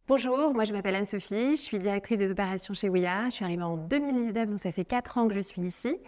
Bonjour, moi je m'appelle Anne-Sophie, je suis directrice des opérations chez Ouya. Je suis arrivée en 2019, donc ça fait 4 ans que je suis ici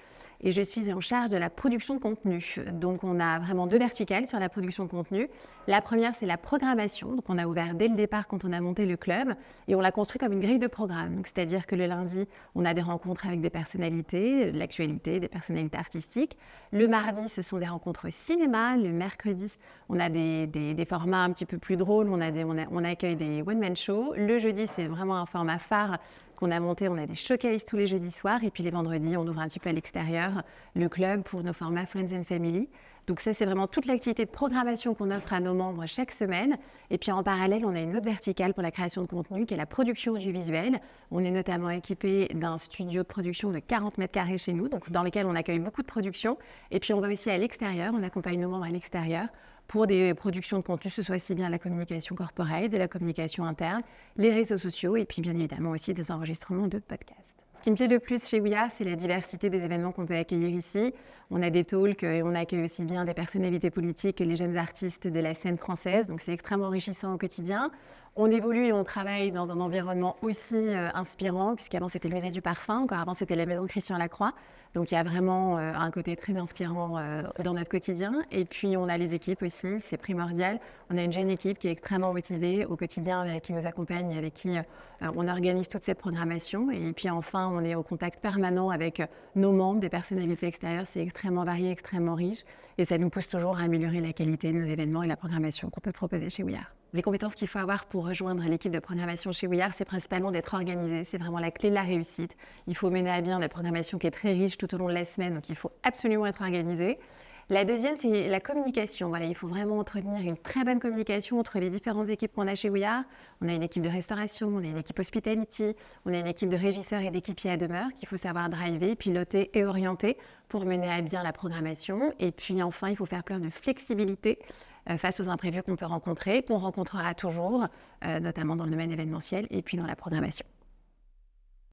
et je suis en charge de la production de contenu. Donc on a vraiment deux verticales sur la production de contenu. La première, c'est la programmation. Donc on a ouvert dès le départ quand on a monté le club et on l'a construit comme une grille de programme. Donc c'est-à-dire que le lundi, on a des rencontres avec des personnalités, de l'actualité, des personnalités artistiques. Le mardi, ce sont des rencontres cinéma. Le mercredi, on a des formats un petit peu plus drôles. On accueille des one-man shows. Le jeudi, c'est vraiment un format phare qu'on a monté. On a des showcases tous les jeudis soirs. Et puis les vendredis, on ouvre un petit peu à l'extérieur le club pour nos formats Friends and Family. Donc ça, c'est vraiment toute l'activité de programmation qu'on offre à nos membres chaque semaine. Et puis en parallèle, on a une autre verticale pour la création de contenu qui est la production audiovisuelle. On est notamment équipé d'un studio de production de 40 mètres carrés chez nous, donc dans lequel on accueille beaucoup de productions. Et puis on va aussi à l'extérieur, on accompagne nos membres à l'extérieur pour des productions de contenu, que ce soit aussi bien la communication corporate, de la communication interne, les réseaux sociaux et puis bien évidemment aussi des enregistrements de podcasts. Ce qui me plaît le plus chez Ouya, c'est la diversité des événements qu'on peut accueillir ici. On a des talks et on accueille aussi bien des personnalités politiques que les jeunes artistes de la scène française, donc c'est extrêmement enrichissant au quotidien. On évolue et on travaille dans un environnement aussi inspirant, puisqu'avant c'était le musée du parfum, encore avant c'était la maison Christian Lacroix. Donc il y a vraiment un côté très inspirant dans notre quotidien. Et puis on a les équipes aussi, c'est primordial. On a une jeune équipe qui est extrêmement motivée au quotidien, qui nous accompagne, avec qui on organise toute cette programmation. Et puis enfin, on est au contact permanent avec nos membres, des personnalités extérieures. C'est extrêmement varié, extrêmement riche. Et ça nous pousse toujours à améliorer la qualité de nos événements et la programmation qu'on peut proposer chez Ouya. Les compétences qu'il faut avoir pour rejoindre l'équipe de programmation chez Ouya, c'est principalement d'être organisé. C'est vraiment la clé de la réussite. Il faut mener à bien la programmation qui est très riche tout au long de la semaine, donc il faut absolument être organisé. La deuxième, c'est la communication. Voilà, il faut vraiment entretenir une très bonne communication entre les différentes équipes qu'on a chez Ouya. On a une équipe de restauration, on a une équipe hospitality, on a une équipe de régisseurs et d'équipiers à demeure qu'il faut savoir driver, piloter et orienter pour mener à bien la programmation. Et puis enfin, il faut faire preuve de flexibilité face aux imprévus qu'on peut rencontrer, qu'on rencontrera toujours, notamment dans le domaine événementiel et puis dans la programmation.